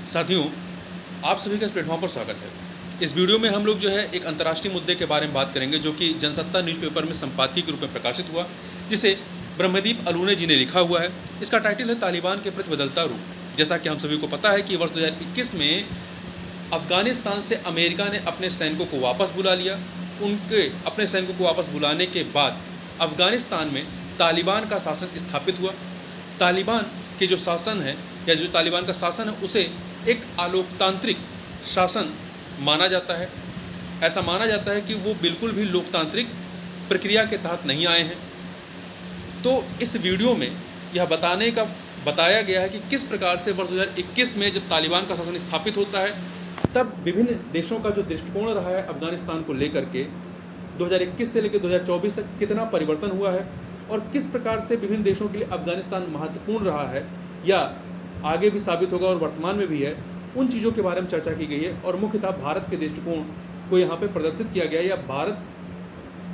साथियों, आप सभी का इस प्लेटफॉर्म पर स्वागत है। इस वीडियो में हम लोग जो है एक अंतर्राष्ट्रीय मुद्दे के बारे में बात करेंगे जो कि जनसत्ता न्यूज़पेपर में संपादकीय के रूप में प्रकाशित हुआ, जिसे ब्रह्मदीप अलूने जी ने लिखा हुआ है। इसका टाइटल है तालिबान के प्रति बदलता रूप। जैसा कि हम सभी को पता है कि वर्ष 2021 में अफगानिस्तान से अमेरिका ने अपने सैनिकों को वापस बुला लिया। उनके अपने सैनिकों को वापस बुलाने के बाद अफगानिस्तान में तालिबान का शासन स्थापित हुआ। तालिबान के जो शासन है या जो तालिबान का शासन है उसे एक अलोकतांत्रिक शासन माना जाता है। ऐसा माना जाता है कि वो बिल्कुल भी लोकतांत्रिक प्रक्रिया के तहत नहीं आए हैं। तो इस वीडियो में यह बताया गया है कि किस प्रकार से वर्ष 2021 में जब तालिबान का शासन स्थापित होता है तब विभिन्न देशों का जो दृष्टिकोण रहा है अफगानिस्तान को लेकर के 2021 से लेकर 2024 तक कितना परिवर्तन हुआ है और किस प्रकार से विभिन्न देशों के लिए अफगानिस्तान महत्वपूर्ण रहा है या आगे भी साबित होगा और वर्तमान में भी है, उन चीज़ों के बारे में चर्चा की गई है। और मुख्यतः भारत के दृष्टिकोण को यहाँ पे प्रदर्शित किया गया है या भारत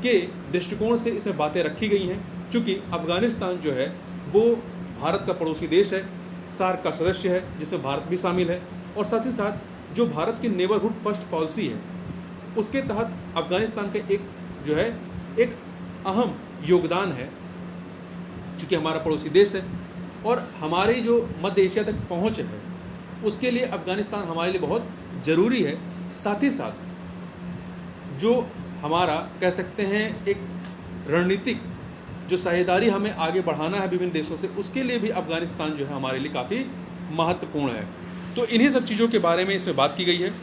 के दृष्टिकोण से इसमें बातें रखी गई हैं। क्योंकि अफगानिस्तान जो है वो भारत का पड़ोसी देश है, सार्क का सदस्य है जिसमें भारत भी शामिल है, और साथ ही साथ जो भारत की नेबरहुड फर्स्ट पॉलिसी है उसके तहत अफगानिस्तान का एक अहम योगदान है। चूँकि हमारा पड़ोसी देश है और हमारी जो मध्य एशिया तक पहुंच है उसके लिए अफगानिस्तान हमारे लिए बहुत ज़रूरी है। साथ ही साथ जो हमारा कह सकते हैं एक रणनीतिक जो साझेदारी हमें आगे बढ़ाना है विभिन्न देशों से, उसके लिए भी अफगानिस्तान जो है हमारे लिए काफ़ी महत्वपूर्ण है। तो इन्हीं सब चीज़ों के बारे में इसमें बात की गई है।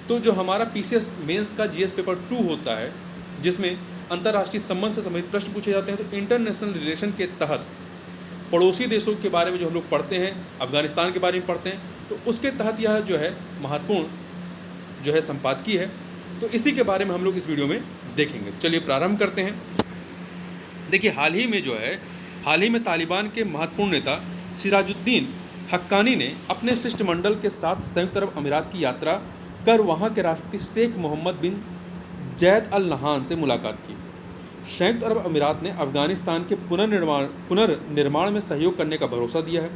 तो जो हमारा पीसीएस मेंस का जीएस पेपर 2 होता है जिसमें अंतर्राष्ट्रीय संबंध से संबंधित प्रश्न पूछे जाते हैं, तो इंटरनेशनल रिलेशन के तहत पड़ोसी देशों के बारे में जो हम लोग पढ़ते हैं, अफगानिस्तान के बारे में पढ़ते हैं, तो उसके तहत यह जो है महत्वपूर्ण जो है संपादकीय है। तो इसी के बारे में हम लोग इस वीडियो में देखेंगे। चलिए प्रारंभ करते हैं। देखिए, हाल ही में तालिबान के महत्वपूर्ण नेता सिराजुद्दीन हक्कानी ने अपने शिष्टमंडल के साथ संयुक्त अरब अमीरात की यात्रा कर वहाँ के राष्ट्रपति शेख मोहम्मद बिन जैद अल नहान से मुलाकात की। संयुक्त अरब अमीरात ने अफगानिस्तान के पुनर्निर्माण में सहयोग करने का भरोसा दिया है।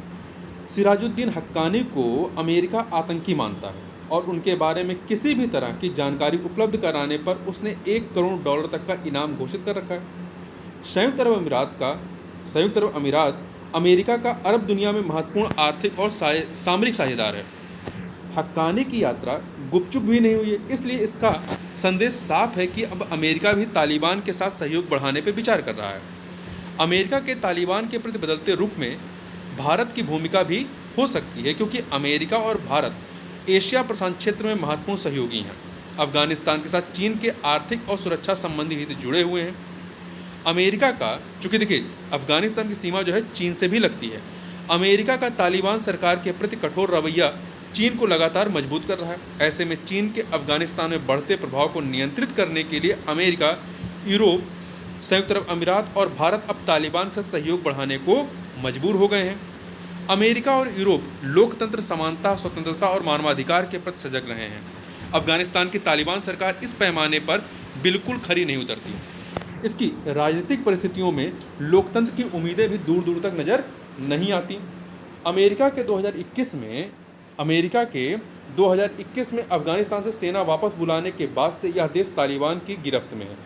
सिराजुद्दीन हक्कानी को अमेरिका आतंकी मानता है और उनके बारे में किसी भी तरह की जानकारी उपलब्ध कराने पर उसने $1 करोड़ तक का इनाम घोषित कर रखा है। संयुक्त अरब अमीरात अमेरिका का अरब दुनिया में महत्वपूर्ण आर्थिक और सामरिक साझेदार है। हक्कानी की यात्रा गुपचुप भी नहीं हुई है, इसलिए इसका संदेश साफ है कि अब अमेरिका भी तालिबान के साथ सहयोग बढ़ाने पर विचार कर रहा है। अमेरिका के तालिबान के प्रति बदलते रुख में भारत की भूमिका भी हो सकती है, क्योंकि अमेरिका और भारत एशिया प्रशांत क्षेत्र में महत्वपूर्ण सहयोगी हैं। अफगानिस्तान के साथ चीन के आर्थिक और सुरक्षा संबंधी हित जुड़े हुए हैं। अमेरिका का, चूँकि देखिए अफगानिस्तान की सीमा जो है चीन से भी लगती है, अमेरिका का तालिबान सरकार के प्रति कठोर रवैया चीन को लगातार मजबूत कर रहा है। ऐसे में चीन के अफगानिस्तान में बढ़ते प्रभाव को नियंत्रित करने के लिए अमेरिका, यूरोप, संयुक्त अरब अमीरात और भारत अब तालिबान से सहयोग बढ़ाने को मजबूर हो गए हैं। अमेरिका और यूरोप लोकतंत्र, समानता, स्वतंत्रता और मानवाधिकार के प्रति सजग रहे हैं। अफगानिस्तान की तालिबान सरकार इस पैमाने पर बिल्कुल खरी नहीं उतरती। इसकी राजनीतिक परिस्थितियों में लोकतंत्र की उम्मीदें भी दूर दूर तक नज़र नहीं आती। अमेरिका के 2021 में अफगानिस्तान से सेना वापस बुलाने के बाद से यह देश तालिबान की गिरफ्त में है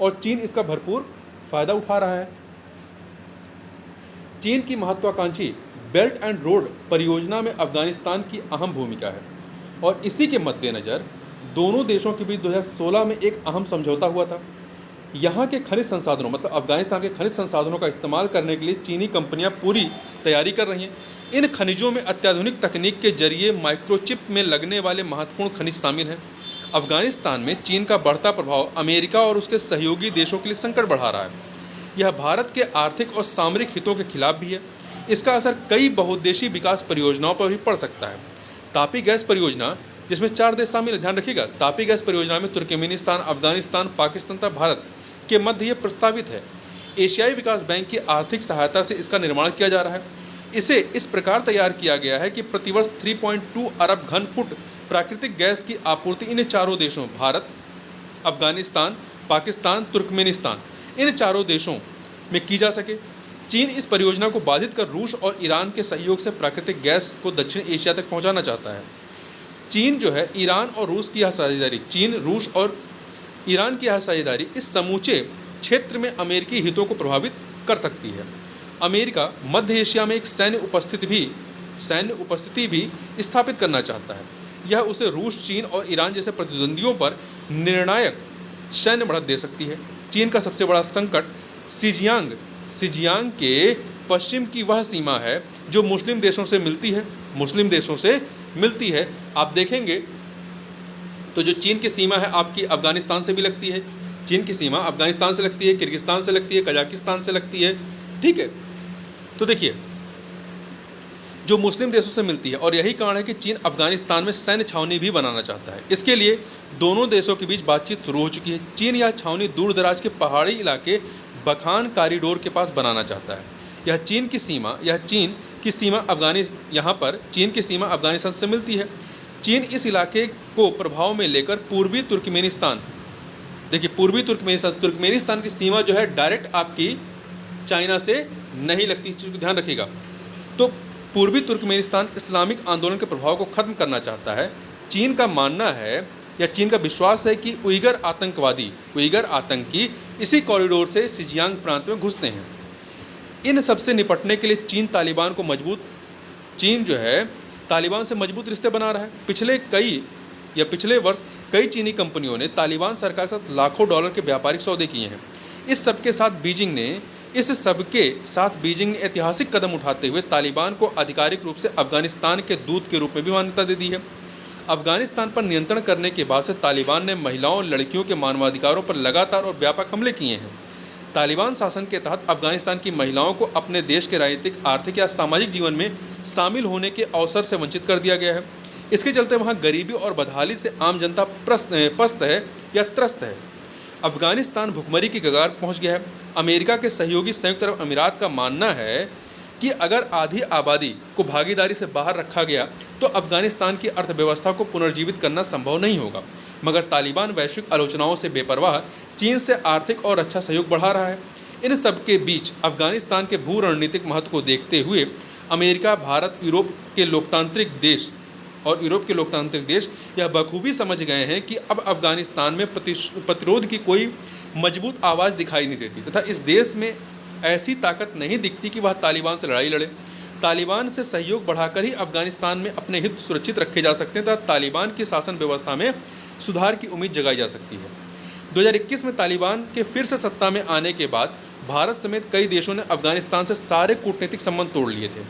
और चीन इसका भरपूर फायदा उठा रहा है। चीन की महत्वाकांक्षी बेल्ट एंड रोड परियोजना में अफगानिस्तान की अहम भूमिका है और इसी के मद्देनज़र दोनों देशों के बीच 2016 में एक अहम समझौता हुआ था। यहाँ के खनिज संसाधनों, मतलब अफगानिस्तान के खनिज संसाधनों का इस्तेमाल करने के लिए चीनी कंपनियाँ पूरी तैयारी कर रही हैं। इन खनिजों में अत्याधुनिक तकनीक के जरिए माइक्रोचिप में लगने वाले महत्वपूर्ण खनिज शामिल हैं। अफगानिस्तान में चीन का बढ़ता प्रभाव अमेरिका और उसके सहयोगी देशों के लिए संकट बढ़ा रहा है। यह भारत के आर्थिक और सामरिक हितों के खिलाफ भी है। इसका असर कई बहुउद्देशीय विकास परियोजनाओं पर भी पड़ सकता है। तापी गैस परियोजना, जिसमें 4 देश शामिल है, ध्यान रखिएगा, तापी गैस परियोजना में तुर्कमेनिस्तान, अफगानिस्तान, पाकिस्तान तथा भारत के मध्य ये प्रस्तावित है। एशियाई विकास बैंक की आर्थिक सहायता से इसका निर्माण किया जा रहा है। इसे इस प्रकार तैयार किया गया है कि प्रतिवर्ष 3.2 अरब घन फुट प्राकृतिक गैस की आपूर्ति इन चारों देशों, भारत, अफगानिस्तान, पाकिस्तान, तुर्कमेनिस्तान, इन चारों देशों में की जा सके। चीन इस परियोजना को बाधित कर रूस और ईरान के सहयोग से प्राकृतिक गैस को दक्षिण एशिया तक पहुंचाना चाहता है। चीन जो है ईरान और रूस की यह साझेदारी चीन, रूस और ईरान की यह साझेदारी इस समूचे क्षेत्र में अमेरिकी हितों को प्रभावित कर सकती है। अमेरिका मध्य एशिया में एक सैन्य उपस्थिति भी स्थापित करना चाहता है। यह उसे रूस, चीन और ईरान जैसे प्रतिद्वंदियों पर निर्णायक सैन्य बढ़त दे सकती है। चीन का सबसे बड़ा संकट सिजियांग के पश्चिम की वह सीमा है जो मुस्लिम देशों से मिलती है। आप देखेंगे तो जो चीन की सीमा है आपकी अफगानिस्तान से भी लगती है। चीन की सीमा अफगानिस्तान से लगती है, किर्गिस्तान से लगती है, कजाकिस्तान से लगती है, ठीक है। तो देखिए जो मुस्लिम देशों से मिलती है, और यही कारण है कि चीन अफगानिस्तान में सैन्य छावनी भी बनाना चाहता है। इसके लिए दोनों देशों के बीच बातचीत शुरू हो चुकी है। चीन यह छावनी दूर दराज के पहाड़ी इलाके बखान कॉरिडोर के पास बनाना चाहता है। चीन की सीमा अफगानिस्तान से मिलती है। चीन इस इलाके को प्रभाव में लेकर पूर्वी तुर्कमेनिस्तान की सीमा जो है डायरेक्ट आपकी चाइना से नहीं लगती, इस चीज़ को ध्यान रखिएगा। तो पूर्वी तुर्कमेनिस्तान इस्लामिक आंदोलन के प्रभाव को खत्म करना चाहता है। चीन का मानना है या चीन का विश्वास है कि उइगर आतंकी इसी कॉरिडोर से सिजियांग प्रांत में घुसते हैं। इन सबसे निपटने के लिए चीन तालिबान से मजबूत रिश्ते बना रहा है। पिछले वर्ष कई चीनी कंपनियों ने तालिबान सरकार के साथ लाखों डॉलर के व्यापारिक सौदे किए हैं। इस सबके साथ बीजिंग ने ऐतिहासिक कदम उठाते हुए तालिबान को आधिकारिक रूप से अफगानिस्तान के दूत के रूप में भी मान्यता दे दी है। अफगानिस्तान पर नियंत्रण करने के बाद से तालिबान ने महिलाओं और लड़कियों के मानवाधिकारों पर लगातार और व्यापक हमले किए हैं। तालिबान शासन के तहत अफगानिस्तान की महिलाओं को अपने देश के राजनीतिक, आर्थिक या सामाजिक जीवन में शामिल होने के अवसर से वंचित कर दिया गया है। इसके चलते वहाँ गरीबी और बदहाली से आम जनता त्रस्त है। अफगानिस्तान भुखमरी की कगार पहुँच गया है। अमेरिका के सहयोगी संयुक्त अरब अमीरात का मानना है कि अगर आधी आबादी को भागीदारी से बाहर रखा गया तो अफगानिस्तान की अर्थव्यवस्था को पुनर्जीवित करना संभव नहीं होगा। मगर तालिबान वैश्विक आलोचनाओं से बेपरवाह चीन से आर्थिक और रक्षा सहयोग बढ़ा रहा है। इन सब के बीच अफगानिस्तान के भू रणनीतिक महत्व को देखते हुए अमेरिका, भारत, यूरोप के लोकतांत्रिक देश यह बखूबी समझ गए हैं कि अब अफगानिस्तान में प्रतिरोध की कोई मजबूत आवाज़ दिखाई नहीं देती तथा इस देश में ऐसी ताकत नहीं दिखती कि वह तालिबान से लड़ाई लड़े। तालिबान से सहयोग बढ़ाकर ही अफगानिस्तान में अपने हित सुरक्षित रखे जा सकते हैं तथा तालिबान की शासन व्यवस्था में सुधार की उम्मीद जगाई जा सकती है। 2021 में तालिबान के फिर से सत्ता में आने के बाद भारत समेत कई देशों ने अफगानिस्तान से सारे कूटनीतिक संबंध तोड़ लिए थे।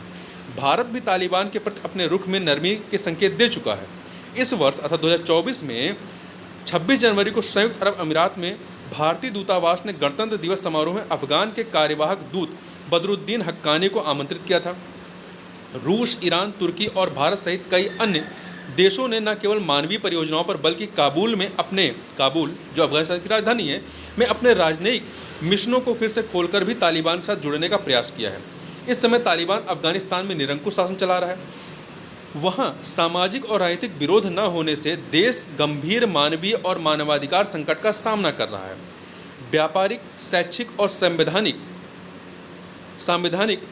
भारत भी तालिबान के प्रति अपने रुख में नरमी के संकेत दे चुका है। इस वर्ष अर्थात 2024 में 26 जनवरी को संयुक्त अरब अमीरात में भारतीय दूतावास ने गणतंत्र दिवस समारोह में अफगान के कार्यवाहक दूत बदरुद्दीन हक्कानी को आमंत्रित किया था। रूस, ईरान, तुर्की और भारत सहित कई अन्य देशों ने न केवल मानवीय परियोजनाओं पर बल्कि काबुल जो अफगानिस्तान की राजधानी है में अपने राजनयिक मिशनों को फिर से खोलकर भी तालिबान के साथ जुड़ने का प्रयास किया है। इस समय तालिबान अफगानिस्तान में निरंकुश शासन चला रहा है। वहाँ सामाजिक और राजनीतिक विरोध न होने से देश गंभीर मानवीय और मानवाधिकार संकट का सामना कर रहा है। व्यापारिक, शैक्षिक और संवैधानिक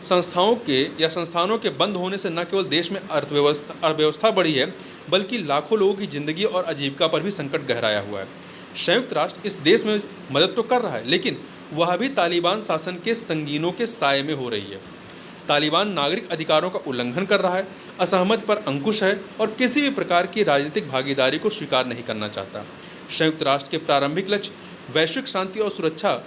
संस्थानों के बंद होने से न केवल देश में अर्थव्यवस्था बढ़ी है बल्कि लाखों लोगों की जिंदगी और आजीविका पर भी संकट गहराया हुआ है। संयुक्त राष्ट्र इस देश में मदद तो कर रहा है लेकिन वह भी तालिबान शासन के संगीनों के साये में हो रही है। तालिबान नागरिक अधिकारों का उल्लंघन कर रहा है, असहमति पर अंकुश है और किसी भी प्रकार की राजनीतिक भागीदारी को स्वीकार नहीं करना चाहता। संयुक्त राष्ट्र के प्रारंभिक लक्ष्य वैश्विक शांति और सुरक्षा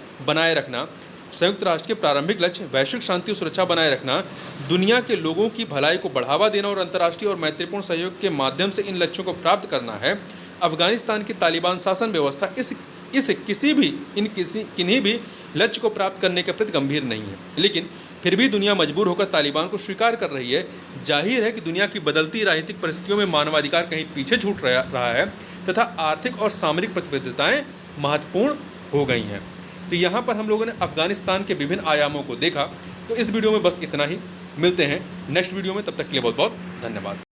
बनाए रखना, दुनिया के लोगों की भलाई को बढ़ावा देना और अंतर्राष्ट्रीय और मैत्रीपूर्ण सहयोग के माध्यम से इन लक्ष्यों को प्राप्त करना है। अफगानिस्तान की तालिबान शासन व्यवस्था किन्हीं भी लक्ष्य को प्राप्त करने के प्रति गंभीर नहीं है, लेकिन फिर भी दुनिया मजबूर होकर तालिबान को स्वीकार कर रही है। जाहिर है कि दुनिया की बदलती राजनीतिक परिस्थितियों में मानवाधिकार कहीं पीछे छूट रहा है तथा आर्थिक और सामरिक प्रतिबद्धताएं महत्वपूर्ण हो गई हैं। तो यहाँ पर हम लोगों ने अफगानिस्तान के विभिन्न आयामों को देखा। तो इस वीडियो में बस इतना ही। मिलते हैं नेक्स्ट वीडियो में, तब तक के लिए बहुत बहुत धन्यवाद।